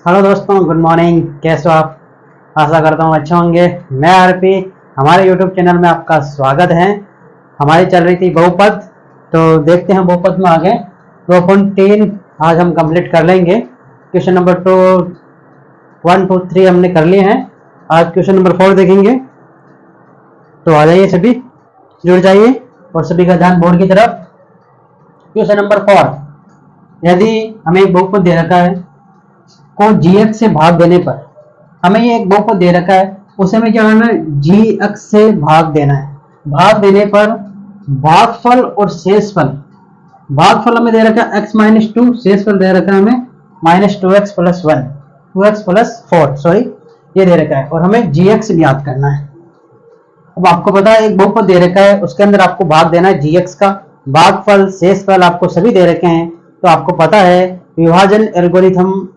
Hello दोस्तों, good morning. कैसे हो आप? आशा करता हूँ अच्छे होंगे। मैं आरपी, हमारे यूट्यूब चैनल में आपका स्वागत है। हमारी चल रही थी बहुपद, तो देखते हैं बहुपद में आगे। तो अपन 3 आज हम कंप्लीट कर लेंगे। क्वेश्चन नंबर 2, 1, 2, 3 हमने कर लिए हैं। आज क्वेश्चन नंबर 4 देखेंगे। तो आ जाइए, सभी जुड़ जाइए और सभी का ध्यान बोर्ड की तरफ। क्वेश्चन नंबर 4, यदि हमें एक बहुपद दे रखा है को gx से भाग देने पर, हमें ये एक बहुपद दे रखा है, उसे हमें क्या करना है, gx से भाग देना है। भाग देने पर भागफल और शेषफल, भागफल हमें दे रखा है x-2, शेषफल दे रखा है हमें -2x + 1, 2x + 4 सॉरी, ये दे रखा है और हमें gx ज्ञात करना है। अब आपको पता है एक बहुपद दे रखा है, उसके अंदर आपको भाग देना है gx का। भागफल शेषफल आपको सभी दे रखे हैं, तो आपको पता है विभाजन एल्गोरिथम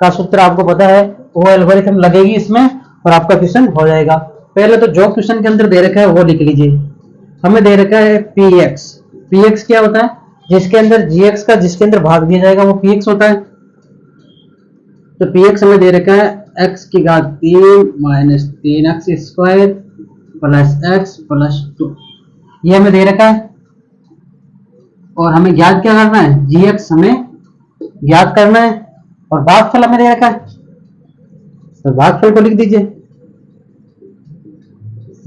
का सूत्र आपको पता है, वो एल्गोरिथम लगेगी इसमें और आपका क्वेश्चन हो जाएगा। पहले तो जो क्वेश्चन के अंदर दे रखा है वो लिख लीजिए। हमें दे रखा है px। px क्या होता है? जिसके अंदर gx का जिसके अंदर भाग दिया जाएगा वो px होता है। तो px हमें दे रखा है x की घात 3 -3x² + x + 2, ये हमें दे रखा है। और हमें ज्ञात क्या करना है, gx हमें ज्ञात करना है। और भागफल हमें दे रखा है, तो भागफल को लिख दीजिए।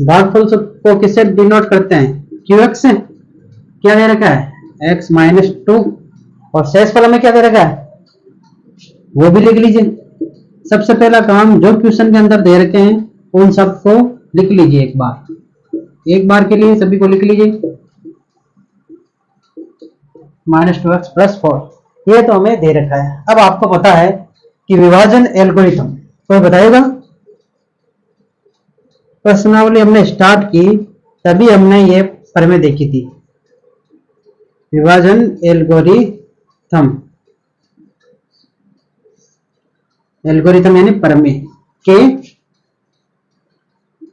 भागफल को किससे डिनोट करते हैं? qx से। क्या दे रखा है? x-2। और शेषफल हमें क्या दे रखा है, वो भी लिख लीजिए। सबसे पहला काम, जो क्वेश्चन के अंदर दे रखे हैं उन सबको लिख लीजिए एक बार के लिए सभी को लिख लीजिए। -2x + 4, ये तो हमें दे रखा है। अब आपको पता है कि विभाजन एल्गोरिथम, कोई बताएगा? प्रश्नावली हमने स्टार्ट की तभी हमने ये प्रमेय देखी थी, विभाजन एल्गोरिथम। एल्गोरिथम यानी प्रमेय के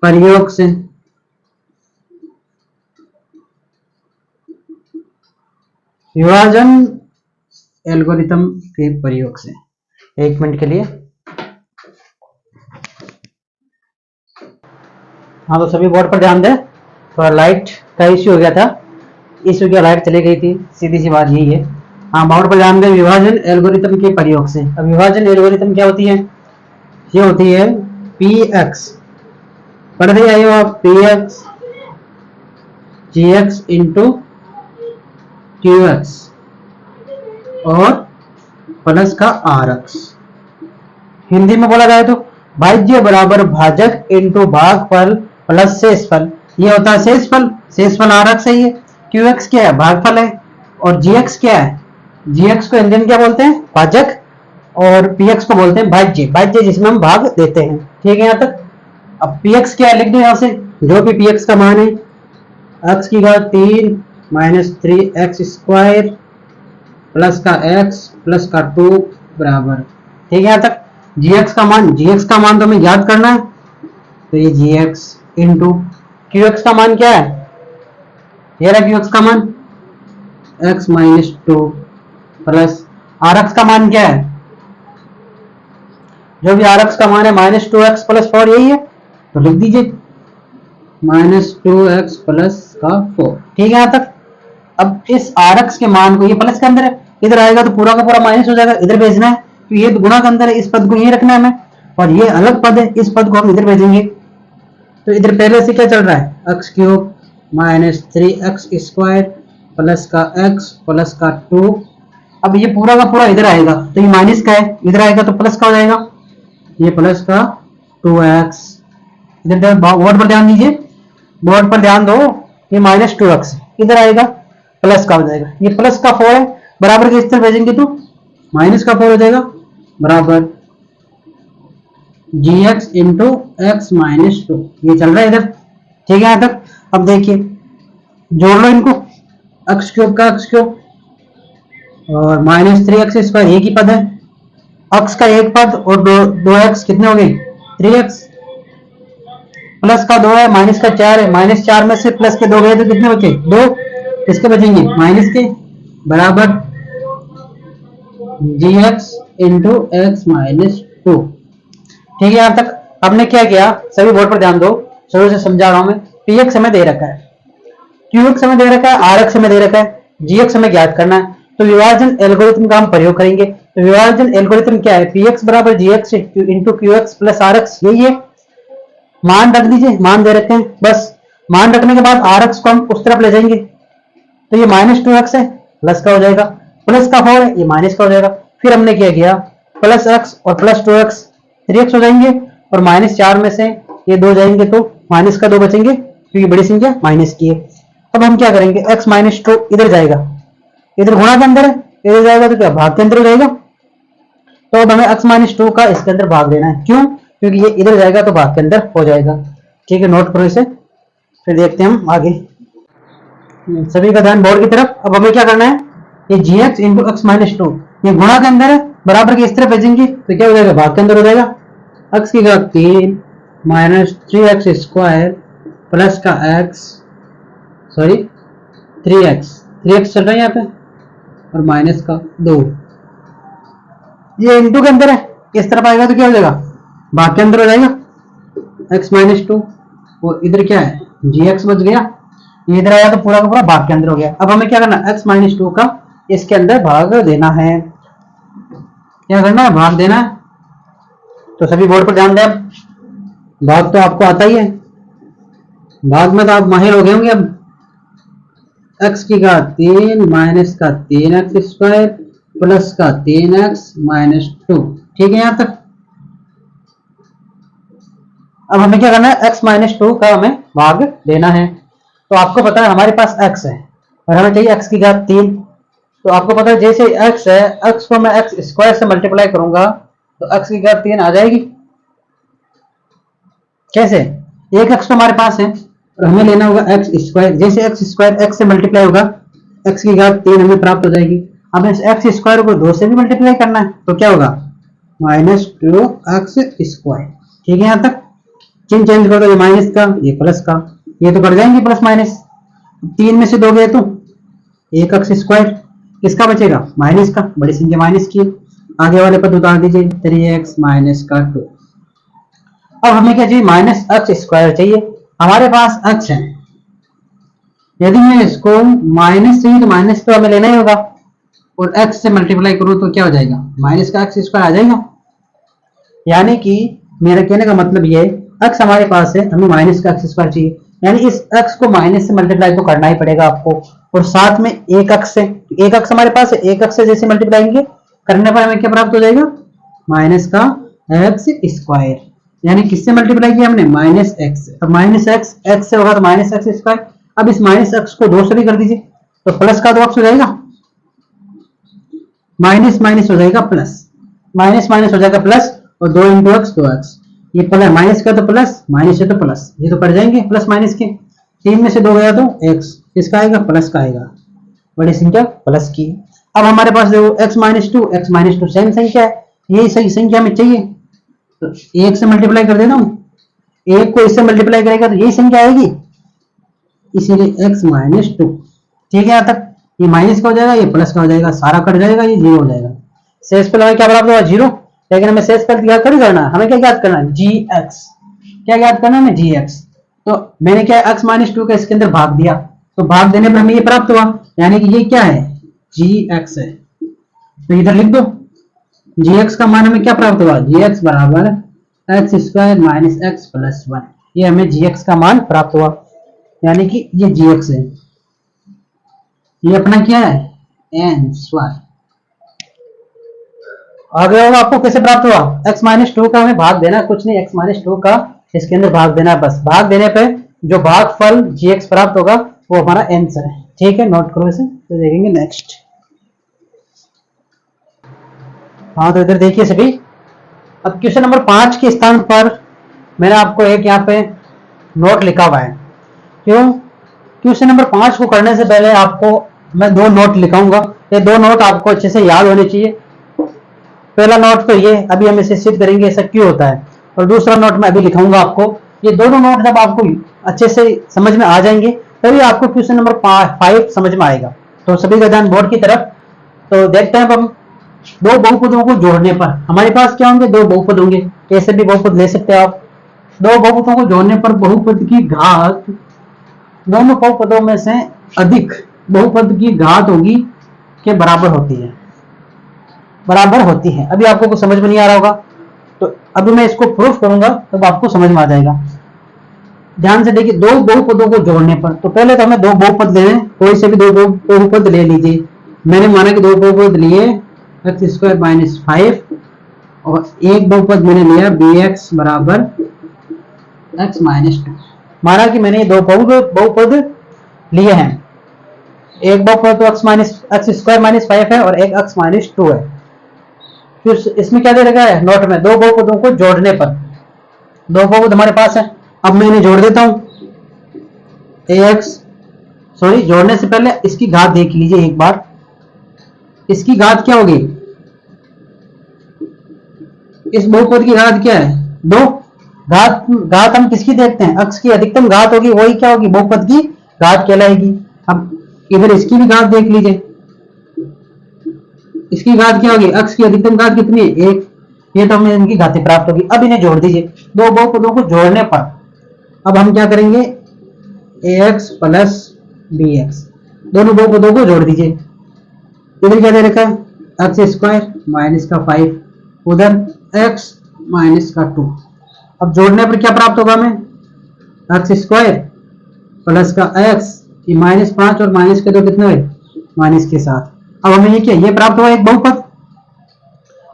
प्रयोग से। विभाजन एल्गोरिथम के प्रयोग से। 1 मिनट के लिए। हाँ, तो सभी बोर्ड पर ध्यान दें। थोड़ा लाइट का इश्यू हो गया था, इश्यू की लाइट चली गई थी, सीधी सी बात यही है। हाँ, बोर्ड पर ध्यान दें। विभाजन एल्गोरिथम के प्रयोग से। अब विभाजन एल्गोरिथम क्या होती है? ये होती है px, पढ़ते आए हो आप, px gx × qx और प्लस का rx। हिंदी में बोला जाए तो भाज्य बराबर भाजक इंटू भागफल प्लस शेषफल, ये होता है शेषफल। शेषफल rx है, ये qx क्या है, भागफल है। और gx क्या है? gx को हिंदी में क्या बोलते हैं? भाजक। और px को बोलते हैं भाज्य, भाज्य जिसमें हम भाग देते हैं। ठीक है यहाँ तक। अब px क्या है लिख दो यहाँ से, जो भी px का मान है, x की घात 3 -3x² प्लस का x प्लस का 2 बराबर। ठीक है यहाँ तक। gx का मान तो हमें याद करना है, तो ये gx इंटू qx का मान क्या है, ये रहा qx का मान x-2 प्लस rx का मान क्या है, जो भी rx का मान है -2x + 4, यही है, तो लिख दीजिए -2x + 4। ठीक है यहाँ तक। अब इस rx के मान को, ये प्लस के अंदर है, इधर आएगा तो पूरा का पूरा माइनस हो जाएगा, इधर भेजना है। तो ये गुणा के अंदर है, इस पद को यही रखना है हमें, और ये अलग पद है, इस पद को हम इधर भेजेंगे। तो इधर पहले से क्या चल रहा है, x³ -3x² प्लस का x प्लस का 2। अब ये पूरा का पूरा इधर आएगा, तो ये माइनस का है, इधर आएगा तो प्लस का हो जाएगा, ये प्लस का 2x। इधर बोर्ड पर ध्यान दीजिए, बोर्ड पर ध्यान दो। ये -2x इधर आएगा, प्लस का हो जाएगा, ये प्लस का 4 है, बराबर के इस तरफ भेजेंगे तो माइनस का 4 हो जाएगा, बराबर gx इंटू x-2, ये चल रहा है इधर। ठीक है यहाँ तक। अब देखिए, जोड़ लो इनको, x³ का x³ और -3x², एक ही पद है, x का एक पद और 2x कितने हो गए, 3x, प्लस का 2 है, माइनस का 4 है, -4 में से प्लस के 2 गए तो कितने बचे, 2, किसके बचेंगे, माइनस के, बराबर G X into X minus two. ठीक है, यहां तक हमने क्या किया, सभी बोर्ड पर ध्यान दो, शुरू से समझा रहा हूं मैं। पी एक्स हमें दे रखा है, क्यू एक्स हमें दे रखा है, आर एक्स हमें दे रखा है, जी एक्स हमें ज्ञात करना है। तो विभाजन एल्गोरिथम का हम प्रयोग करेंगे। तो विभाजन एल्गोरिथम क्या है, पी एक्स बराबर G X into Q X plus R X, यही है। मान रख दीजिए, मान दे रखे हैं, बस मान रखने के बाद आर एक्स को हम उस तरफ ले जाएंगे, तो ये माइनस टू एक्स है, प्लस का हो जाएगा, प्लस का 4 है, ये माइनस का हो जाएगा। फिर हमने क्या किया, प्लस एक्स और प्लस टू एक्स 3x हो जाएंगे, और माइनस 4 में से ये 2 जाएंगे तो माइनस का 2 बचेंगे, क्योंकि बड़ी संख्या माइनस की है। अब हम क्या करेंगे, x माइनस टू इधर जाएगा, इधर गुणा के अंदर है, इधर जाएगा तो क्या भाग के अंदर हो जाएगा। तो अब हमें x माइनस टू का इसके अंदर भाग देना है, क्यों, क्योंकि ये इधर जाएगा तो भाग के अंदर हो जाएगा। ठीक है, नोट करो इसे, फिर देखते हैं हम आगे। सभी का ध्यान बोर्ड की तरफ। अब हमें क्या करना है, ये G X into X minus two, ये गुणा के अंदर है, बराबर के इस तरफ भेजेंगे तो क्या हो जाएगा, भाग के अंदर हो जाएगा। x की घात 3 माइनस 3x स्क्वायर प्लस का x, सॉरी 3x चल रहा है यहाँ पे, और माइनस का 2, ये इंटू के अंदर है, इस तरफ आएगा तो क्या हो जाएगा, भाग के अंदर हो जाएगा x माइनस टू, और इधर क्या है जी एक्स बच गया, ये इधर आया तो पूरा का पूरा भाग के अंदर हो गया। अब हमें क्या करना है, x माइनस टू का इसके अंदर भाग देना है। क्या करना है, भाग देना है। तो सभी बोर्ड पर ध्यान दें, भाग तो आपको आता ही है, भाग में तो आप माहिर हो गए होंगे। अब x की घात 3 माइनस का 3x स्क्वायर प्लस का 3x माइनस 2। ठीक है यहां तक। अब हमें क्या करना है, x माइनस टू का हमें भाग देना है। तो आपको पता है हमारे पास x है और हमें चाहिए x की घात 3। तो आपको पता है जैसे x है, x को मैं x स्क्वायर से मल्टीप्लाई करूंगा तो x की घात 3 आ जाएगी। कैसे, एक x तो हमारे पास है और हमें लेना होगा x स्क्वायर, जैसे x स्क्वायर x से मल्टीप्लाई होगा x की घात 3 हमें प्राप्त हो जाएगी। अब इस x स्क्वायर को 2 से भी मल्टीप्लाई करना है तो क्या होगा, माइनस 2x स्क्वायर। ठीक है, यहां तक। चिन्ह चेंज कर दो, ये माइनस का ये प्लस का, ये तो कट जाएंगे प्लस माइनस, 3 में से 2 गए तो 1x स्क्वायर, किसका बचेगा, माइनस का, बड़ी संख्या माइनस की, आगे वाले पद उतार दीजिए 3x माइनस का 2। अब हमें क्या चाहिए, माइनस x स्क्वायर चाहिए, हमारे पास x है, यदि मैं इसको माइनस चाहिए तो माइनस तो हमें लेना ही होगा, और x से मल्टीप्लाई करूं तो क्या हो जाएगा, माइनस का x स्क्वायर आ जाएगा। यानी कि मेरा कहने का मतलब ये, x हमारे पास है, हमें माइनस का x स्क्वायर चाहिए, यानी इस x को माइनस से मल्टीप्लाई तो करना ही पड़ेगा आपको, और साथ में एक x से, एक x हमारे पास है, एक x से जैसे मल्टीप्लाई करने पर हमें क्या प्राप्त हो जाएगा, माइनस का x स्क्वायर। यानी किससे मल्टीप्लाई किया हमने, माइनस x। अब माइनस x से होगा तो माइनस x स्क्वायर। अब इस माइनस x को 2 से भी कर दीजिए तो प्लस का 2x हो जाएगा, माइनस माइनस हो जाएगा प्लस, माइनस माइनस हो जाएगा प्लस, और 2 इंटू एक्स 2x, ये प्लस माइनस का तो प्लस, माइनस है तो प्लस, ये तो कट जाएंगे प्लस माइनस के, 3 में से 2 गया तो x, किसका आएगा, प्लस का आएगा, बड़ी संख्या प्लस की। अब हमारे पास देखो x माइनस टू सेम संख्या है, यही सही संख्या में चाहिए तो 1 से मल्टीप्लाई कर देता हूं, 1 को इससे मल्टीप्लाई करेगा तो यही संख्या आएगी, इसीलिए x माइनस टू। ठीक है, यहां तक। ये माइनस का हो जाएगा, ये प्लस का हो जाएगा, सारा कट जाएगा, ये 0 हो जाएगा। शेष पर हमें क्या प्राप्त होगा, 0। लेकिन हमें शेष पर याद थोड़ी करना है, हमें क्या याद करना है, gx। क्या याद करना है हमें, gx। तो मैंने क्या x माइनस टू का इसके अंदर भाग दिया, तो भाग देने पर हमें ये प्राप्त हुआ, यानी कि ये क्या है, gx है। तो इधर लिख दो, gx का मान हमें क्या प्राप्त हुआ, gx बराबर x square minus x plus 1, ये हमें gx का मान प्राप्त हुआ, यानी कि ये gx है, ये अपना क्या है, n²। आगे होगा आपको कैसे प्राप्त हुआ, x माइनस टू का हमें भाग देना, कुछ नहीं, x माइनस टू का इसके अंदर भाग देना, बस भाग देने पे जो भागफल gx प्राप्त होगा वो हमारा आंसर है। ठीक है, नोट करो इसे, तो देखेंगे नेक्स्ट। हाँ, तो इधर देखिए सभी, अब क्वेश्चन नंबर 5 के स्थान पर मैंने आपको एक यहाँ पे नोट लिखा हुआ है। क्यों, क्वेश्चन नंबर 5 को करने से पहले आपको मैं 2 नोट लिखाऊंगा, ये 2 नोट आपको अच्छे से याद होने चाहिए। पहला नोट तो ये, अभी हम इसे सिद्ध करेंगे ऐसा क्यों होता है, और दूसरा नोट मैं अभी लिखाऊंगा आपको। ये दोनों नोट जब आपको अच्छे से समझ में आ जाएंगे तभी आपको क्वेश्चन नंबर 5 समझ में आएगा। तो सभी का ध्यान बोर्ड की तरफ। तो देखते हैं अब हम दो बहुपदों को जोड़ने पर हमारे पास क्या होंगे, दो बहुपद होंगे, कैसे भी बहुपद ले सकते हो आप। दो बहुपदों को जोड़ने पर बहुपद की घात दोनों बहुपदों में से अधिक बहुपद की घात होगी के बराबर होती है, बराबर होती है। अभी आपको कुछ समझ में नहीं आ रहा होगा, तो अभी मैं इसको प्रूफ करूंगा तब आपको समझ में आ जाएगा। ध्यान से देखिए, दो बहुपदों को जोड़ने पर, तो पहले तो हमें दो बहुपद लेने, कोई से भी दो बहुपद ले लीजिए। मैंने माना कि दो बहुपद लिए एक्स स्क्वायर माइनस 5 और एक बहुपद मैंने लिया बी एक्स बराबर एक्स माइनस 2। माना कि मैंने दो बहुपद लिए हैं, एक बहुपद तो एक्स स्क्वायर माइनस 5 है और एक एक्स माइनस 2 है। फिर इसमें क्या दे रखा है नोट में, दो बहुपदों को जोड़ने पर, दो बहुपद हमारे पास है। अब मैं इन्हें जोड़ देता हूं, ax, सॉरी जोड़ने से पहले इसकी घात देख लीजिए एक बार। इसकी घात क्या होगी, इस बहुपद की घात क्या है, दो। घात हम किसकी देखते हैं, अक्ष की अधिकतम घात होगी, वही क्या होगी, बहुपद की घात कहलाएगी। अब इधर इसकी भी घात देख लीजिए, इसकी घात क्या होगी, अक्ष की अधिकतम घात कितनी है, एक। ये तो हमें इनकी घातें प्राप्त होगी। अब इन्हें जोड़ दीजिए, दो बहुपदों को जोड़ने पर अब हम क्या करेंगे, ax प्लस bx, दोनों बहुपदों को जोड़ दीजिए। इधर क्या दे रखा है, एक्स स्क्वायर माइनस का 5, उधर x माइनस का 2। अब जोड़ने पर क्या प्राप्त होगा हमें, एक्स स्क्वायर प्लस का x, ये -5 और माइनस के 2 कितने हुए, माइनस के 7। अब हमें ये क्या, ये प्राप्त हुआ एक बहुपद।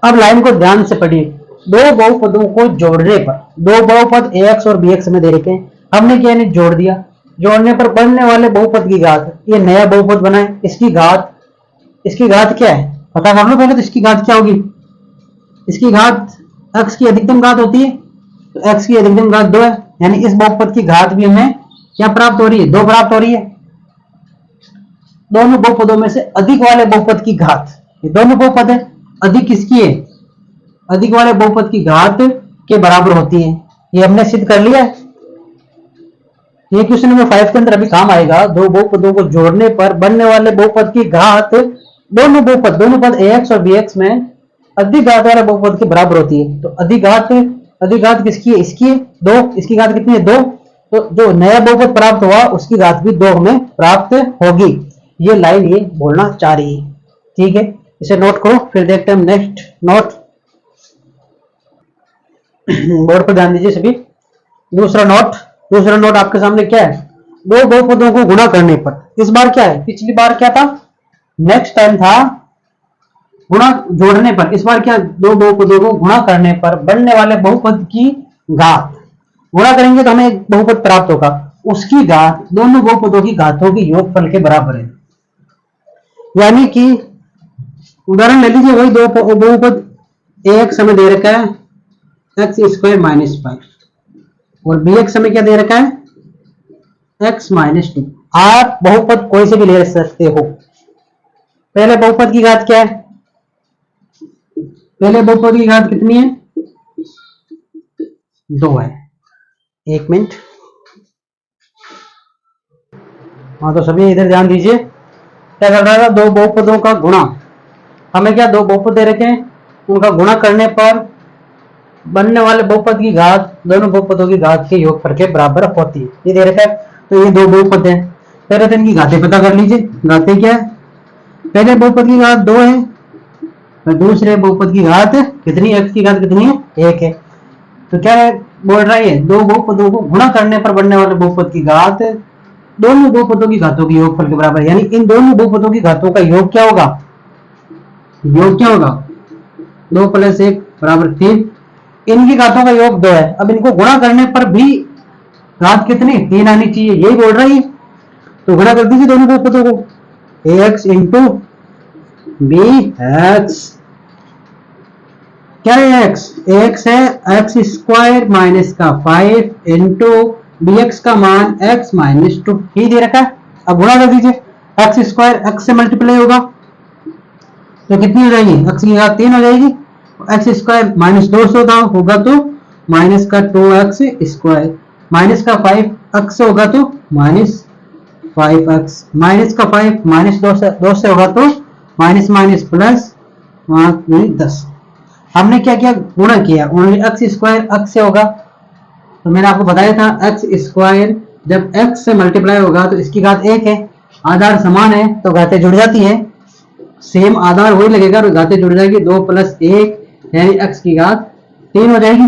अब लाइन को ध्यान से पढ़िए, दो बहुपदों को जोड़ने पर, दो बहुपद ax और bx में दे रखे हैं, हमने क्या इन्हें जोड़ दिया, जोड़ने पर बनने वाले बहुपद की घात, ये नया बहुपद बना है, इसकी घात क्या है पता कर लो पहले। तो इसकी घात क्या होगी, इसकी घात x की अधिकतम घात होती है, तो x की अधिकतम घात 2 है, यानी इस बहुपद की घात भी हमें क्या प्राप्त हो रही है, 2 प्राप्त हो रही है। दोनों बहुपदों में से अधिक वाले बहुपद की घात, ये दोनों बहुपद है, अधिक किसकी है, अधिक वाले बहुपद की घात के बराबर होती है। ये हमने सिद्ध कर लिया है। ये क्वेश्चन नंबर 5 के अंदर अभी काम आएगा। दो बहुपदों को जोड़ने पर बनने वाले बहुपद की घात दोनों पद ax और bx में अधिक घात वाले बहुपद के बराबर होती है। तो अधिक घात किसकी है, इसकी है 2, इसकी घात कितनी है 2, तो जो नया बहुपद प्राप्त हुआ उसकी घात भी 2 हमें प्राप्त होगी। ये लाइन ये बोलना चाह रही है, ठीक है, इसे नोट करो। फिर देखते हैं नेक्स्ट नोट, बोर्ड पर ध्यान दीजिए सभी। दूसरा नोट आपके सामने क्या है, दो बहुपदों को गुणा करने पर, इस बार क्या है, पिछली बार क्या था, नेक्स्ट टाइम था गुणा जोड़ने पर, इस बार क्या, दो बहुपदों को गुणा करने पर बनने वाले बहुपद की घात, गुणा करेंगे तो हमें एक बहुपद प्राप्त होगा, उसकी घात दोनों बहुपदों की घातों के योगफल के बराबर है। यानी कि उदाहरण ले लीजिए, वही दो बहुपद ax हमें दे रखा है एक्स स्क्वायर माइनस 5 और bx हमें क्या दे रखा है x माइनस 2। आप बहुपद कोई से भी ले सकते हो। पहले बहुपद की घात क्या है, पहले बहुपद की घात कितनी है, 2 है। एक मिनट, हाँ तो सभी इधर ध्यान दीजिए, क्या कर रहा था, दो बहुपदों का गुणा, हमें क्या दो बहुपद दे रखे हैं, उनका गुणा करने पर बनने वाले बहुपद की घात दोनों बहुपदों की घात के योगफल के बराबर होती है। ये दे रखा है, तो ये दो बहुपद हैं। पहले तो इनकी घातें पता कर लीजिए। घातें क्या है, पहले बहुपद की घात 2 है और दूसरे बहुपद की घात कितनी, x की घात कितनी है, 1 है। तो क्या है बोल रहा है, दो बहुपदों को गुणा करने पर बनने वाले बहुपद की घात दोनों बहुपदों की घातों के योगफल के बराबर, यानी इन दोनों बहुपदों की घातों का योग क्या होगा, 2 + 1 = 3। इनकी घातों का योग 2 है। अब इनको गुणा करने पर भी घात कितनी, 3 आनी चाहिए, यही बोल रही है। तो गुणा कर दीजिए दोनों बहुपदों को, ax इंटू bx, क्या है x है एक्स स्क्वायर माइनस का 5 इंटू bx का मान x माइनस 2 ही दे रखा है। अब गुणा कर दीजिए, एक्स स्क्वायर x से मल्टीप्लाई होगा तो कितनी हो जाएगी, x की घात 3 हो जाएगी, एक्स स्क्वायर माइनस 200 होगा तो माइनस का 2x स्क्वायर, माइनस का 5x होगा तो माइनस 5x, माइनस का 5 माइनस 2 से होगा तो माइनस माइनस प्लस 10। हमने क्या किया, गुणा किया, ओनली एक्स स्क्वायर एक्स से होगा। तो मैंने आपको बताया था एक्स स्क्वायर जब एक्स से मल्टीप्लाई होगा तो इसकी घात 1 है, आधार समान है तो घातें जुड़ जाती है, सेम आधार वही लगेगा तो घातें जुड़ जाएगी, 2 + 1 यानी एक्स की घात 3 हो जाएगी।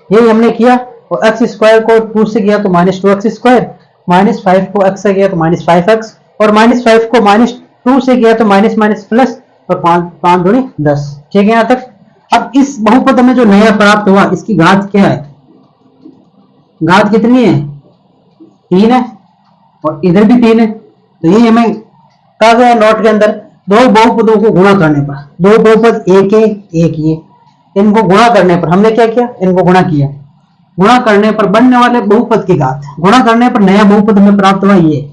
यही हमने किया। और एक्स स्क्वायर को 2 से किया तो -2x स्क्वायर, -5 को x से किया तो -5x, और -5 को -2 से किया तो माइनस माइनस प्लस, और 5 दूनी 10। ठीक है यहाँ तक। अब इस बहुपद में जो नया प्राप्त हुआ इसकी घात क्या है, घात कितनी है, 3 है, और इधर भी 3 है। तो ये हमें कहा गया नोट के अंदर, दो बहुपदों को गुणा करने पर, दो बहुपद एक ये, इनको गुणा करने पर हमने क्या किया, इनको गुणा किया, गुणा करने पर बनने वाले बहुपद की घात, गुणा करने पर नया बहुपद हमें प्राप्त हुआ ये,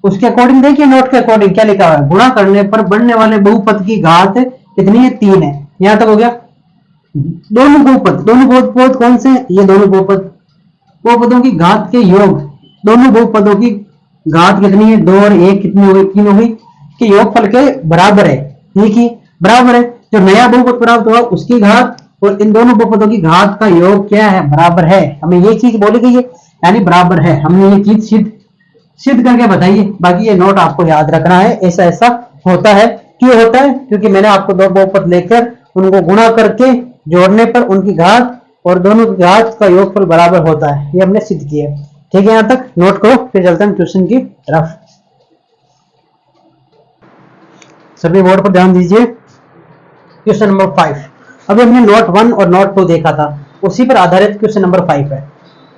उसके अकॉर्डिंग देखिए नोट के अकॉर्डिंग क्या लिखा हुआ है, गुणा करने पर बनने वाले बहुपद की घात कितनी है, 3 है। यहां तक हो गया। दोनों बहुपद कौन से, ये दोनों बहुपदों की घात के योग, दोनों बहुपदों की घात कितनी है, 2 और 1 कितनी हो गई, 3 हो गई, कि योगफल के बराबर है। ठीक है, बराबर है। जो नया बहुपद प्राप्त हुआ उसकी घात और इन दोनों बहुपदों की घात का योग क्या है, बराबर है। हमें ये चीज बोली गई है, यानी बराबर है। हमने ये चीज सिद्ध करके बताइए। बाकी ये नोट आपको याद रखना है, ऐसा ऐसा होता है। क्यों होता है, क्योंकि मैंने आपको दो बहुपद लेकर उनको गुणा करके जोड़ने पर उनकी घात और दोनों की घात का योगफल बराबर होता है, ये हमने सिद्ध किया। ठीक है, यहां तक नोट करो, फिर चलते हैं क्वेश्चन की तरफ। सभी बोर्ड पर ध्यान दीजिए। क्वेश्चन नंबर 5, अभी हमने नोट 1 और नोट 2 देखा था, उसी पर आधारित क्वेश्चन नंबर 5 है।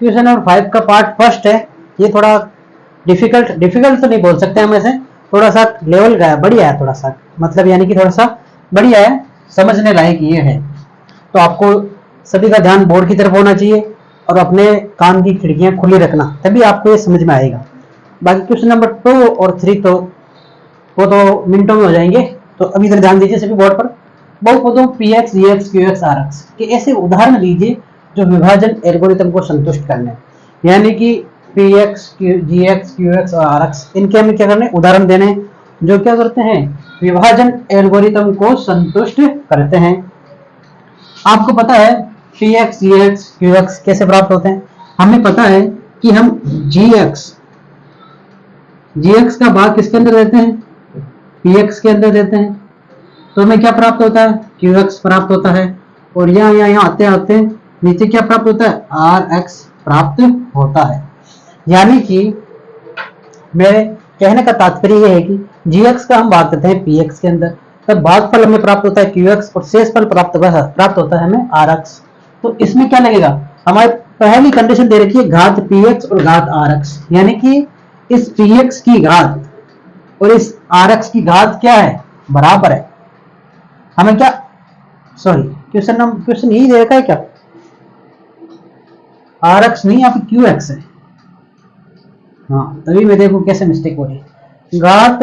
क्वेश्चन नंबर 5 का पार्ट फर्स्ट है, ये थोड़ा डिफिकल्ट तो नहीं बोल सकते हम ऐसे, थोड़ा सा लेवल का है, बढ़िया है थोड़ा सा, मतलब यानी कि थोड़ा सा बढ़िया है, समझने लायक ये है। तो आपको सभी का ध्यान बोर्ड की तरफ होना चाहिए और अपने कान की खिड़कियां खुली रखना, तभी आपको ये समझ में आएगा। बाकी क्वेश्चन नंबर 2 और 3 तो वो तो मिनटों में हो जाएंगे। तो अभी इधर ध्यान दीजिए सभी बोर्ड पर। बहुपदों px, dx, qx, rx के ऐसे उदाहरण लीजिए जो विभाजन एल्गोरिथम को संतुष्ट करने, यानी कि px, gx, qx और rx, इनके हमें क्या करने, उदाहरण देने जो क्या करते हैं, विभाजन एल्गोरिथम को संतुष्ट करते हैं। आपको पता है px, gx, qx कैसे प्राप्त होते हैं। हमें पता है कि हम gx का भाग किसके अंदर देते हैं, px के अंदर देते हैं, तो हमें क्या प्राप्त होता है, qx प्राप्त होता है। और यहाँ आते आते नीचे क्या प्राप्त होता है, rx प्राप्त होता है। यानी कि मेरे कहने का तात्पर्य यह है कि gx का हम भाग देते हैं px के अंदर, तब भागफल हमें प्राप्त होता है qx और शेषफल प्राप्त होता है हमें rx। तो इसमें क्या लगेगा, हमारी पहली कंडीशन दे रखी है घात px और घात rx, यानी कि इस px की घात और इस rx की घात क्या है, बराबर है। हमें क्या, सॉरी क्वेश्चन यही दे रखा है क्या, rx नहीं यहाँ पे qx है। हाँ, तभी मैं देखो कैसे मिस्टेक हो रही। घात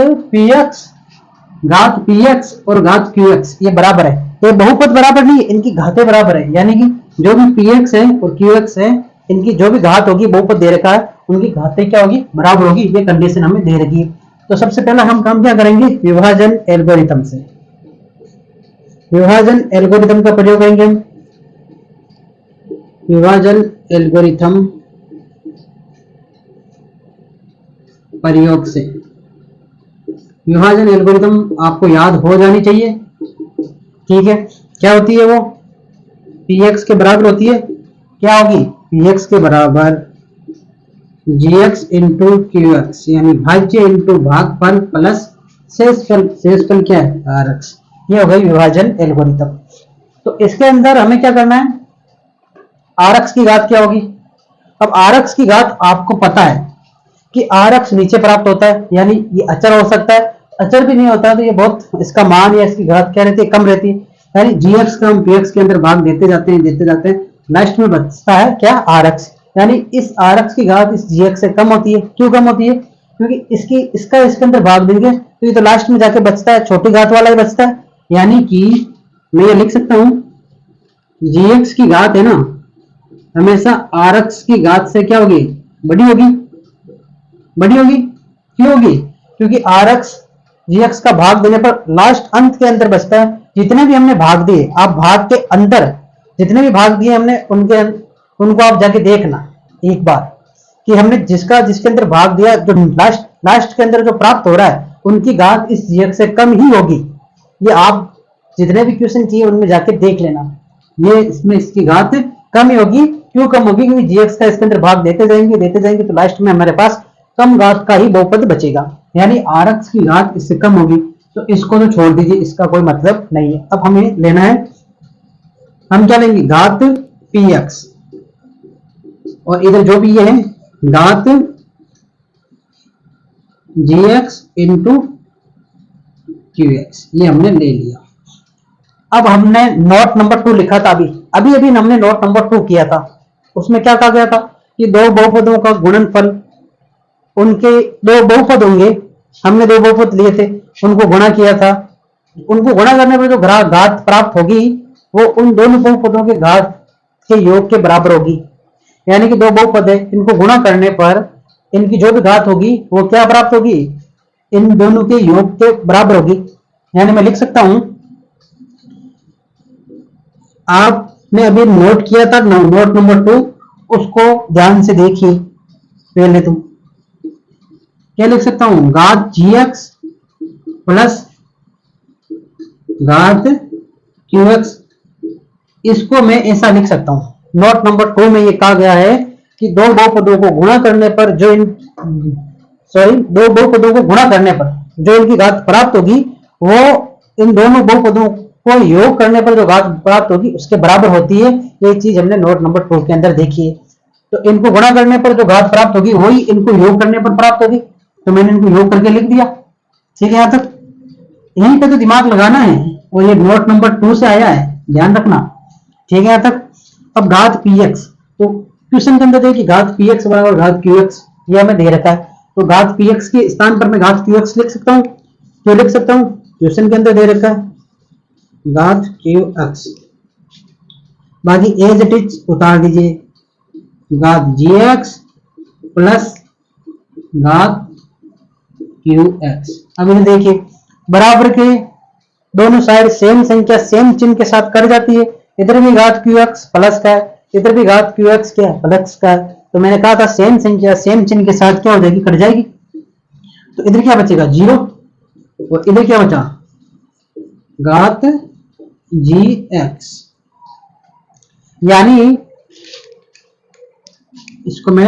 px और घात qx ये बराबर है, ये बहुपद बराबर नहीं है, इनकी घातें बराबर है। यानी कि जो भी px है और qx है, इनकी जो भी घात होगी, बहुपद दे रखा है, उनकी घातें क्या होगी, बराबर होगी। ये कंडीशन हमें दे रखी है। तो सबसे पहला हम काम क्या करेंगे, विभाजन एल्गोरिथम से, विभाजन एल्गोरिथम का प्रयोग करेंगे हम। विभाजन एल्गोरिथम प्रयोग से, विभाजन एल्गोरिथम आपको याद हो जानी चाहिए। ठीक है, क्या होती है वो, px के बराबर होती है, क्या होगी, px के बराबर gx इंटू qx, यानी भाज्य इंटू भागफल प्लस शेषफल क्या है, rx। ये हो गई विभाजन एल्गोरिथम। तो इसके अंदर हमें क्या करना है, rx की घात क्या होगी। अब rx की घात आपको पता है कि rx नीचे प्राप्त होता है, यानी ये अचर हो सकता है, अचर भी नहीं होता है तो ये बहुत, इसका मान या इसकी घात क्या रहती है, कम रहती है। यानी gx का हम px के अंदर भाग देते जाते हैं, लास्ट में बचता है क्या, rx। यानी इस rx की घात इस gx से कम होती है। क्यों कम होती है, क्योंकि इसके अंदर भाग देंगे तो ये तो लास्ट में जाके बचता है, छोटी घात वाला ही बचता है। यानी कि मैं ये लिख सकता हूं, gx की घात है ना, हमेशा rx की घात से क्या होगी, बड़ी होगी। क्यों होगी, क्योंकि rx gx का भाग देने पर लास्ट अंत के अंदर बचता है। जितने भी हमने भाग दिए, आप भाग के अंदर जितने भी भाग दिए हमने उनको आप जाके देखना एक बार कि हमने जिसके अंदर भाग दिया, जो लास्ट के अंदर जो प्राप्त हो रहा है उनकी घात इस gx से कम ही होगी। ये आप जितने भी क्वेश्चन किए उनमें जाके देख लेना, ये इसमें इसकी घात कम ही होगी। क्यों कम होगी? क्योंकि gx का इसके अंदर भाग देते जाएंगे तो लास्ट में हमारे पास कम घात का ही बहुपद बचेगा, यानी rx की घात इससे कम होगी। तो इसको तो छोड़ दीजिए, इसका कोई मतलब नहीं है। अब हमें लेना है, हम क्या लेंगे? घात px, और इधर जो भी ये है घात gx इंटू qx, ये हमने ले लिया। अब हमने नोट नंबर 2 लिखा था, अभी हमने नोट नंबर 2 किया था। उसमें क्या कहा गया था कि दो बहुपदों का गुणनफल, उनके दो बहुपद होंगे, हमने दो बहुपद लिए थे, उनको गुणा किया था। उनको गुणा करने पर जो घात प्राप्त होगी वो उन दोनों बहुपदों के घात के योग के बराबर होगी। यानी कि दो बहुपद है, इनको गुणा करने पर इनकी जो भी घात होगी वो क्या प्राप्त होगी? इन दोनों के योग के बराबर होगी। यानी मैं लिख सकता हूं, आपने अभी नोट किया था नोट नंबर 2, उसको ध्यान से देखिए। पहले तुम क्या लिख सकता हूं? घात gx प्लस घात qx, इसको मैं ऐसा लिख सकता हूं। नोट नंबर 2 में ये कहा गया है कि दो बहुपदों को गुणा करने पर दो बहुपदों को गुणा करने पर जो इनकी घात प्राप्त होगी वो इन दोनों बहुपदों को योग करने पर जो घात प्राप्त होगी उसके बराबर होती है। ये चीज हमने नोट नंबर 2 के अंदर देखी है। तो इनको गुणा करने पर जो घात प्राप्त होगी वही इनको योग करने पर प्राप्त होगी, तो मैंने इनको योग करके लिख दिया। ठीक है, यहां तक यहीं पे तो दिमाग लगाना है, और ये नोट नंबर 2 से आया है, ध्यान रखना। ठीक है, यहां तक। अब घात px, तो क्वेश्चन के अंदर देखिए घात px बराबर घात qx, ये हमें दे रखा है। तो घात px के स्थान पर मैं घात qx लिख सकता हूँ। क्यों लिख सकता हूँ? क्वेश्चन के अंदर दे रखा है घात qx, बाकी एज इट इज उतार दीजिए, घात gx प्लस घात qx। अब इन्हें देखिए, बराबर के दोनों साइड सेम संख्या सेम चिन्ह के साथ कट जाती है। इधर भी घात qx प्लस का है, इधर भी घात qx क्या है? प्लस का है। तो मैंने कहा था सेम संख्या सेम चिन्ह के साथ क्या हो जाएगी? कट जाएगी। तो इधर क्या बचेगा? 0, और इधर क्या बचा? घात gx। यानी इसको मैं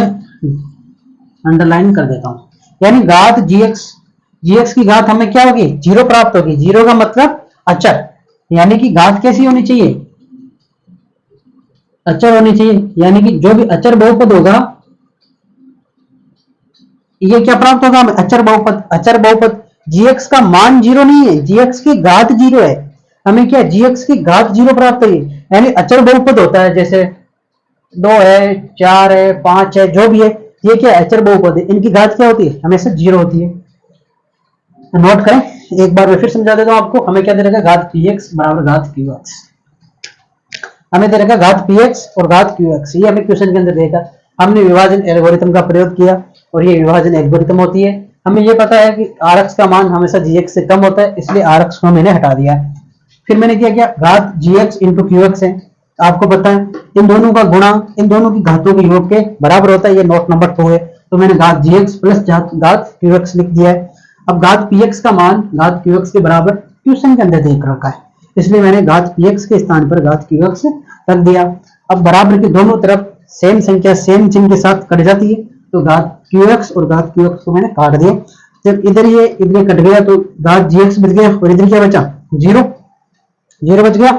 अंडरलाइन कर देता हूं, यानी घात gx की घात हमें क्या होगी? 0 प्राप्त होगी। 0 का मतलब अचर, यानी कि घात कैसी होनी चाहिए? अचर होनी चाहिए। यानी कि जो भी अचर बहुपद होगा ये क्या प्राप्त होगा हमें? अचर बहुपद। अचर बहुपद gx का मान 0 नहीं है, gx की घात 0 है। हमें क्या? gx की घात 0 प्राप्त हुई। यानी अचर बहुपद होता है, जैसे 2 है, 4 है, 5 है, जो भी है, ये क्या? अचर बहुपद है। इनकी घात क्या होती है? हमेशा 0 होती है। तो नोट करें, एक बार मैं फिर समझा देता हूं आपको। हमें क्या दे रखा? घात px बराबर घात qx। हमें दे रखा घात px और घात qx, ये हमें क्वेश्चन के अंदर देखा। हमने विभाजन एल्गोरिथम का प्रयोग किया, और ये विभाजन एल्गोरिथम होती है। हमें ये पता है कि rx का मान हमेशा gx से कम होता है, इसलिए rx को मैंने हटा दिया। फिर मैंने क्या किया? घात gx इंटू qx है, आपको पता है इन दोनों का गुणा इन दोनों की घातों के योग के बराबर होता है। ये नोट नंबर 2 है, तो मैंने घात gx प्लस घात qx लिख दिया है। अब घात px का मान घात qx के बराबर क्वेश्चन के अंदर देख रखा है, इसलिए मैंने घात px के स्थान पर घात qx रख दिया। अब बराबर की दोनों तरफ सेम संख्या सेम चिन्ह के साथ कट जाती है, तो घात qx और घात qx को मैंने काट दिया। जब इधर ये कट गया तो घात gx बच गया, और इधर क्या बचा? 0 बच गया।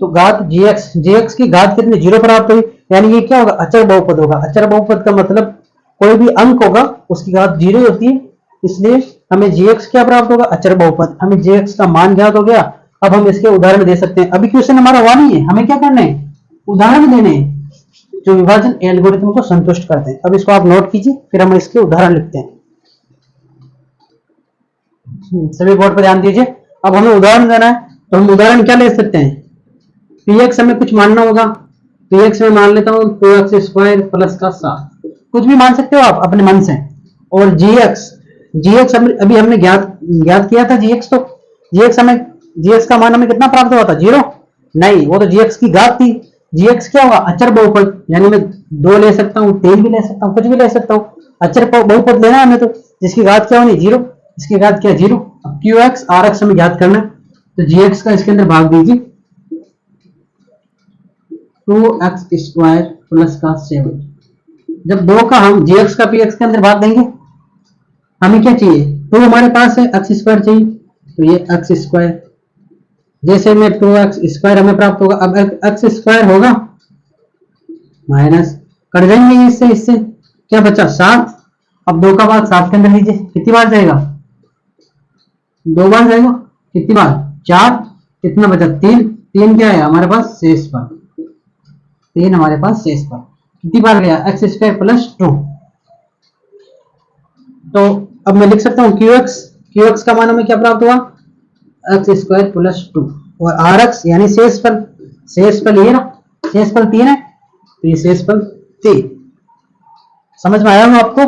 तो घात gx की घात कितनी? 0 प्राप्त हुई। यानी ये क्या होगा? अचर बहुपद होगा। अचर बहुपद का मतलब कोई भी अंक होगा उसकी घात 0 होती है, इसलिए हमें gx क्या प्राप्त होगा? अचर बहुपद। हमें gx का मान ज्ञात हो गया। अब हम इसके उदाहरण दे सकते हैं। अभी क्वेश्चन हमारा हुआ नहीं है, हमें क्या करना है? उदाहरण देने हैं जो विभाजन एल्गोरिथम को संतुष्ट करते हैं। अब इसको आप नोट कीजिए, फिर हम इसके उदाहरण लिखते हैं। सभी बोर्ड पर ध्यान दीजिए। अब हमें उदाहरण देना है, तो हम उदाहरण क्या ले सकते हैं? px हमें कुछ मानना होगा। px में मान लेता हूँ 2x² प्लस का 7, कुछ भी मान सकते हो आप अपने मन से। और gx जीएक्स अभी हमने ज्ञात ज्ञात किया था जीएक्स, तो जीएक्स का मान हमें कितना प्राप्त हुआ था, 0? नहीं, वो तो जीएक्स की घात थी। जीएक्स क्या होगा, अचर बहुपद, यानी मैं 2 ले सकता हूँ, 3 भी ले सकता हूँ, कुछ भी ले सकता हूँ। अचर बहुपद लेना है हमें, तो जिसकी घात क्या होनी, 0। इसकी घात क्या, 0। अब क्यू एक्स आर एक्स हमें ज्ञात करना है, तो जीएक्स का इसके अंदर भाग दीजिए, 2x² प्लस का 7। जब 2 का हम जीएक्स का पीएक्स के अंदर भाग देंगे, हमें क्या चाहिए, 2 हमारे पास है, x² चाहिए, तो ये x², जैसे में 2x² हमें प्राप्त होगा। अब x² होगा माइनस, कट जाएंगे इससे क्या बचा, 7। अब 2 का भाग 7 के अंदर लीजिए, कितनी बार जाएगा, 2 बार जाएगा, कितनी बार, 4। कितना बचा, 3। 3 क्या है हमारे पास, शेष पर, 3 हमारे पास शेष पर, कितनी बार गया, x² प्लस 2। तो अब मैं लिख सकता हूँ क्यू एक्स का मान हमें क्या प्राप्त हुआ, x² प्लस 2, और आर एक्स यानी शेष फल ये ना, शेष फल 3 है, तो ये शेष फल 3। समझ में आया हूँ आपको,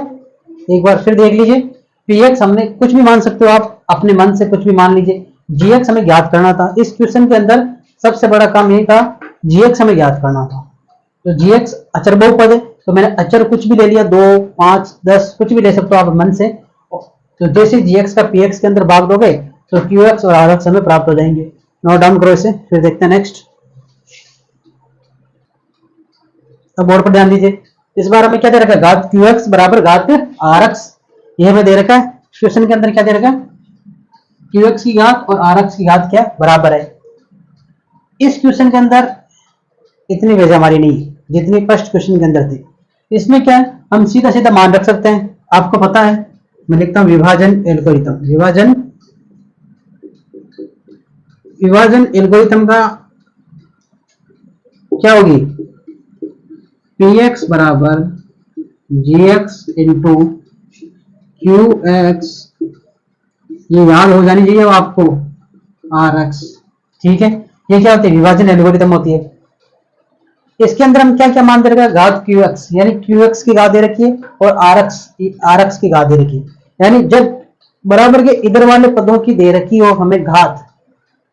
एक बार फिर देख लीजिए। पीएक्स हमने कुछ भी मान सकते हो आप, अपने मन से कुछ भी मान लीजिए। जीएक्स हमें ज्ञात करना था, इस क्वेश्चन के अंदर सबसे बड़ा काम ये था, जीएक्स हमें ज्ञात करना था। तो जीएक्स अचर बहुपद है, तो मैंने अचर कुछ भी ले लिया, 2, 5, 10 कुछ भी ले सकते हो आप मन से। तो जैसे जीएक्स का पीएक्स के अंदर भाग दोगे, तो क्यूएक्स और आरएक्स हमें प्राप्त हो जाएंगे। नोट डाउन करो इसे, फिर देखते हैं नेक्स्ट। अब बोर्ड पर ध्यान दीजिए, इस बार हमें क्या दे रखा है, घात क्यूएक्स बराबर घात आरएक्स, यह हमें दे रखा है। क्वेश्चन के अंदर क्या दे रखा है, क्यूएक्स की घात और आरएक्स की घात क्या बराबर है। इस क्वेश्चन के अंदर इतनी बेजमारी नहीं जितनी फर्स्ट क्वेश्चन के अंदर थी। इसमें क्या है, हम सीधा सीधा मान रख सकते हैं, आपको पता है। मैं लिखता हूं विभाजन एल्गोरिथम, विभाजन एल्गोरिथम का क्या होगी, px बराबर gx इंटू क्यू एक्स, ये याद हो जानी चाहिए आपको, rx। ठीक है, ये क्या होती है, विभाजन एल्गोरिथम होती है। इसके अंदर हम क्या क्या मान दे रखा है, घात qx, यानी qx की घात दे रखी है और rx की घात दे रखी है। यानी जब बराबर के इधर वाले पदों की दे रखी हो हमें घात,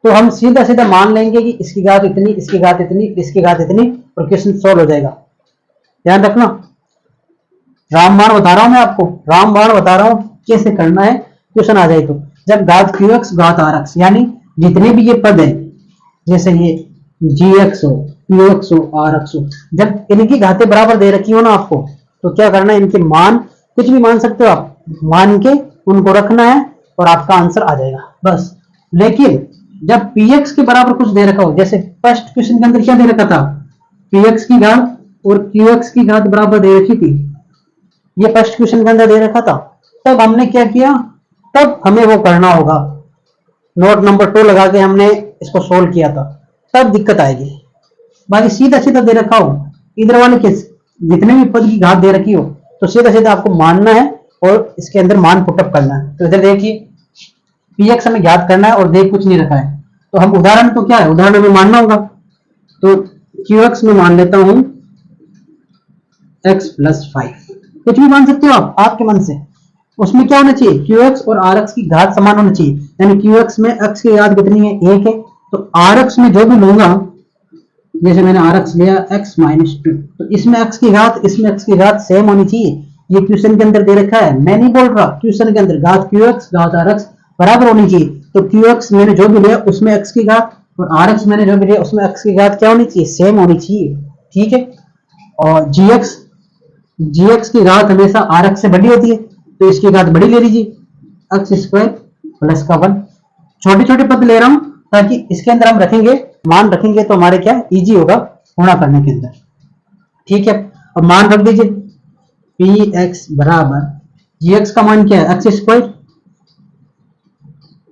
तो हम सीधा सीधा मान लेंगे कि इसकी घात इतनी, इसकी घात इतनी, इसकी घात इतनी, और क्वेश्चन सॉल्व हो जाएगा। ध्यान रखना, रामबाण बता रहा हूं मैं आपको, रामबाण बता रहा हूं कैसे करना है, क्वेश्चन आ जाए तो। जब घात qx घात rx, यानी जितने भी ये पद है, जैसे ये gx हो, qx हो, rx हो, जब इनकी घातें बराबर दे रखी हो ना आपको, तो क्या करना है, इनके मान कुछ भी मान सकते हो आप, मान के उनको रखना है और आपका आंसर आ जाएगा बस। लेकिन जब px के बराबर कुछ दे रखा हो, जैसे फर्स्ट क्वेश्चन के अंदर क्या दे रखा था, px की घात और qx की घात बराबर दे रखी थी, ये फर्स्ट क्वेश्चन के अंदर दे रखा था, तब हमने क्या किया, तब हमें वो करना होगा, नोट नंबर 2 लगा के हमने इसको सोल्व किया था, तब दिक्कत आएगी। बाकी सीधा सीधा दे रखा हो, इधर वाले के जितने भी पद की घात दे रखी हो, तो सीधा सीधा आपको मानना है और इसके अंदर मान पुटअप करना है। तो इधर देखिए, px हमें ज्ञात करना है और देख कुछ नहीं रखा है, तो हम उदाहरण, तो क्या है, उदाहरण में मानना होगा। तो qx में मान लेता हूं x प्लस 5, कुछ भी मान सकते हो आप आपके मन से। उसमें क्या होना चाहिए, qx और rx की घात समान होनी चाहिए, यानी qx में x की घात कितनी है, 1 है, तो rx में जो भी लूंगा, जैसे मैंने rx लिया x माइनस 2, तो इसमें x की घात इसमें x की घात सेम होनी चाहिए। ये क्वेश्चन के अंदर दे रखा है, मैं नहीं बोल रहा, क्वेश्चन के अंदर घात qx घात rx बराबर होनी चाहिए। तो qx मैंने जो भी लिया उसमें x की घात, और rx मैंने जो भी लिया उसमें x की घात क्या होनी चाहिए, सेम होनी चाहिए। ठीक है, और gx की घात हमेशा rx से बड़ी होती है, तो इसकी घात बड़ी ले लीजिए, x² प्लस का 1। छोटे छोटे पद ले रहा हूं ताकि इसके अंदर हम रखेंगे, मान रखेंगे तो हमारे क्या इजी होगा गुणा करने के अंदर। ठीक है, अब मान रख दीजिए, px बराबर gx का मान क्या है, x²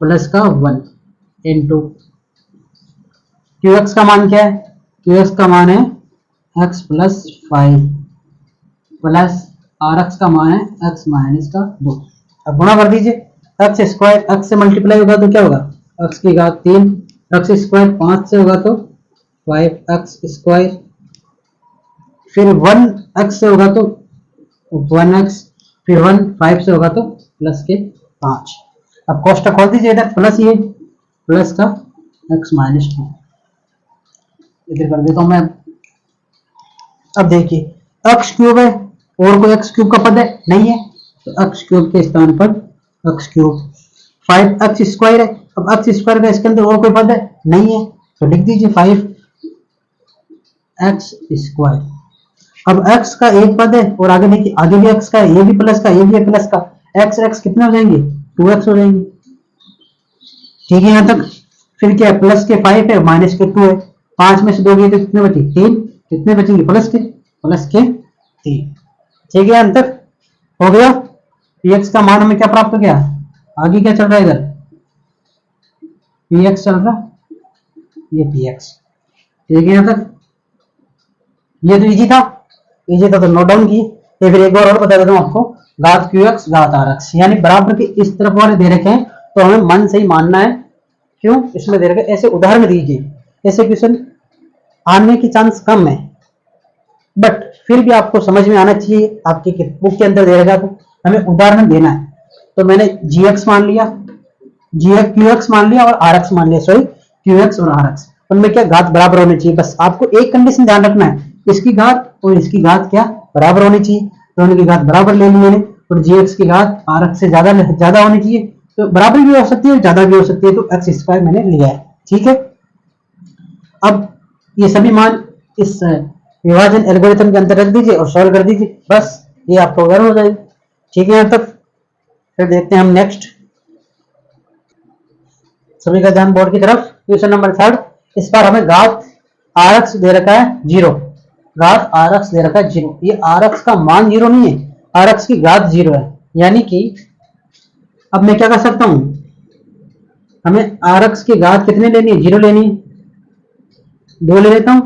प्लस का 1 इंटू qx का मान क्या है, qx का मान है x प्लस 5 प्लस rx का मान है x माइनस का 2। अब गुणा कर दीजिए, x² x से मल्टीप्लाई होगा तो क्या होगा, x की घात 3, x² 5 से होगा तो 5x², फिर 1 x से होगा तो 1x, फिर 1 5 से होगा तो प्लस के 5। अब कोष्टक खोल दीजिए इधर, प्लस ये प्लस का x माइनस 2 इधर कर देता हूं मैं। अब देखिए x क्यूब है और कोई x क्यूब का पद है नहीं है, तो x क्यूब के स्थान पर x क्यूब। 5x स्क्वायर है, अब x स्क्वायर का इसके अंदर और कोई पद है नहीं है, तो लिख दीजिए 5x स्क्वायर। अब x का एक पद है और आगे देखिए आगे भी x का है, ये भी प्लस का, ये भी प्लस का, x x कितने हो जाएंगे 2x हो जाएंगे। ठीक है यहां तक। फिर क्या है, प्लस के 5 है माइनस के 2 है, 5 में से 2 गए तो कितने बचे 3, कितने बचेंगे प्लस के 3। ठीक है यहां तक हो गया। px का मान हमें क्या प्राप्त हो गया, आगे क्या चल रहा है इधर px चल रहा, ये px। ठीक है यहां तक। ये तो इजी था तो नोट डाउन किए। तो फिर एक बार और बता देता हूं आपको, घात qx घात rx यानी बराबर के इस तरफ वाले दे रखे हैं तो हमें मन से ही मानना है। क्यों, इसमें दे रखे ऐसे उदाहरण दीजिए, ऐसे क्वेश्चन आने की चांस कम है, बट फिर भी आपको समझ में आना चाहिए। आपकी बुक के अंदर दे रखा तो हमें उदाहरण देना है। तो मैंने gx मान लिया, qx मान लिया और rx मान लिया, सॉरी qx और rx, उनमें क्या घात बराबर होनी चाहिए। बस आपको एक कंडीशन ध्यान रखना है, इसकी घात और इसकी घात क्या बराबर होनी चाहिए। दोनों की घात बराबर ले ली मैंने, और gx की घात rx से ज्यादा होनी चाहिए, तो बराबर भी हो सकती है ज्यादा भी हो सकती है, तो x स्क्वायर मैंने लिया है। ठीक है, अब ये सभी मान इस विभाजन एल्गोरिथम के अंदर रख दीजिए और सॉल्व कर दीजिए, बस ये आपका उदाहरण हो जाएगा। ठीक है यहां तक। फिर देखते हैं हम नेक्स्ट, सभी का ध्यान बोर्ड की तरफ। क्वेश्चन नंबर 3, इस बार हमें घात rx दे रखा है 0, घात rx दे रखा है 0। ये rx का मान 0 नहीं है, rx की घात 0 है, यानी कि अब मैं क्या कर सकता हूं, हमें rx की घात कितने लेनी है 0 लेनी है, 2 ले लेता हूं।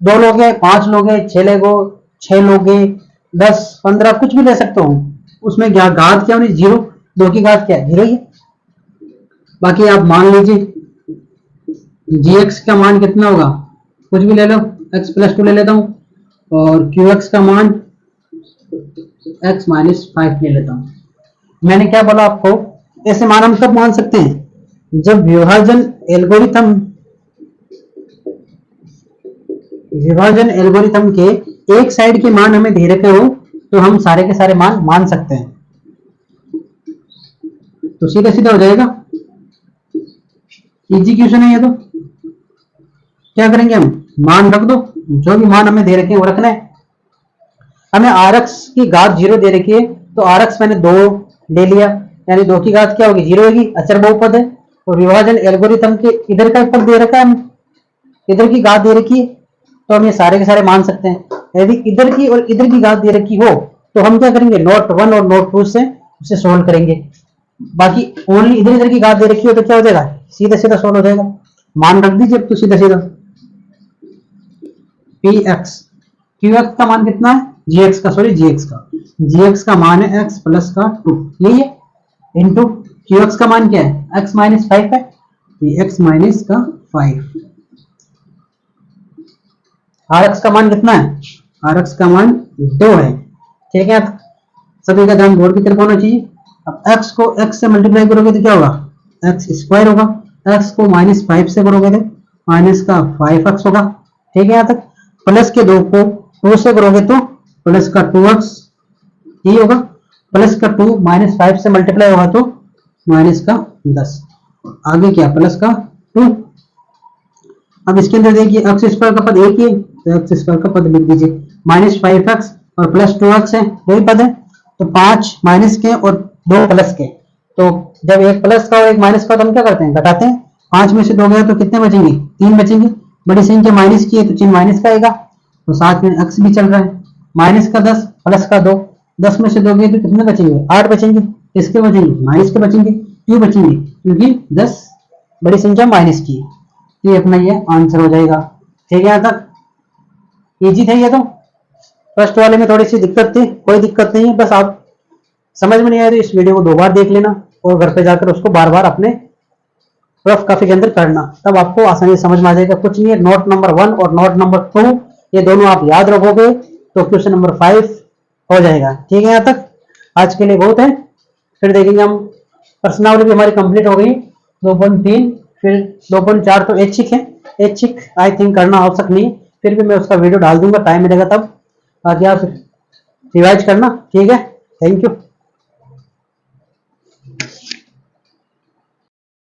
2 लोग हैं, 5 लोग हैं, 6 लोग 6 लोग हैं, 10 15 कुछ भी ले सकता हूं, उसमें क्या घात क्या होनी 0, 2 की घात क्या है 0 ही। बाकी आप मान लीजिए gx का मान कितना होगा, कुछ भी ले लो, x + 2 ले लेता हूं, और qx का मान x - 5 ले लेता हूं। मैंने क्या बोला आपको, ऐसे मान हम कब मान सकते हैं, जब विभाजन एल्गोरिथम के एक साइड के मान हमें दे रखे हो, तो हम सारे के सारे मान सकते हैं, तो सीधा सीधा हो जाएगा। इजी क्वेश्चन है ये। तो क्या करेंगे, हम मान रख दो, जो भी मान हमें दे रखे हैं वो रखना है। हमें rx की घात 0 दे रखी है, तो rx मैंने 2 ले लिया, यानी 2 की घात क्या होगी 0 होगी, अचर बहुपद है। और विभाजन एल्गोरिथम के इधर का पद दे रखा है, हमें इधर की घात दे रखी है, तो हम ये सारे के सारे मान सकते हैं। यदि इधर की और इधर की घात दे रखी हो, तो हम क्या करेंगे, नोट 1 और नोट 2 से उसे सोल्व करेंगे। बाकी ओनली इधर की घात दे रखी हो तो क्या हो जाएगा, सीधा सीधा सोल्व हो जाएगा। मान रख दीजिए तो सीधा सीधा px, qx का मान कितना है, gx का मान है x + 2, यही है, इंटू qx का मान क्या है, x - 5 है, x - 5। rx का मान कितना है, rx का मान 2 है। ठीक है, सभी का ध्यान बोर्ड की तरफ होना चाहिए। अब x को x से मल्टीप्लाई करोगे तो क्या होगा, x स्क्वायर होगा, x को -5 से करोगे तो माइनस का 5x होगा। ठीक है, यहाँ तक। प्लस के 2 को 2 से करोगे तो प्लस का 2x ही होगा, प्लस का 2 -5 से मल्टीप्लाई होगा तो माइनस का 10, आगे क्या प्लस का 2। अब इसके अंदर देखिए x स्क्वायर का पद एक ही है, तो x स्क्वायर का पद लिख दीजिए, -5x और प्लस 2x है, दो ही पद है, तो 5 माइनस के और 2 प्लस के, तो जब एक प्लस का और एक माइनस का तो हम क्या करते हैं, घटाते हैं। 5 में से 2 गया तो कितने बचेंगे, 3 बचेंगे। बड़ी संख्या माइनस की है तो चिन्ह माइनस का आएगा, तो साथ में x भी चल रहा है, माइनस का 10 प्लस का 2, 10 में से 2 गए तो कितने बचेंगे, 8 बचेंगे। इसके बचेंगे माइनस के बचेंगे, क्यों बचेंगे, क्योंकि 10 बड़ी संख्या माइनस की है, ये अपना ये आंसर हो जाएगा। ठीक है, यहाँ तक इजी था ये। तो फर्स्ट वाले में थोड़ी सी दिक्कत थी, कोई दिक्कत नहीं है, बस आप समझ में नहीं आया तो इस वीडियो को 2 बार देख लेना और घर पे जाकर उसको बार बार अपने रफ कॉपी के अंदर करना, तब आपको आसानी से समझ में आ जाएगा। कुछ नहीं है, नोट नंबर 1 और नोट नंबर 2 ये दोनों आप याद रखोगे तो क्वेश्चन नंबर 5 हो जाएगा। ठीक है, यहाँ तक आज के लिए बहुत है। फिर देखेंगे हम। प्रश्नावली भी हमारी कंप्लीट हो गई 2.3, फिर 2.4 तो ऐच्छिक है, ऐच्छिक आई थिंक करना आवश्यक नहीं, फिर भी मैं उसका वीडियो डाल दूंगा, टाइम मिलेगा तब, बाकी आप रिवाइज करना, ठीक है। Thank you.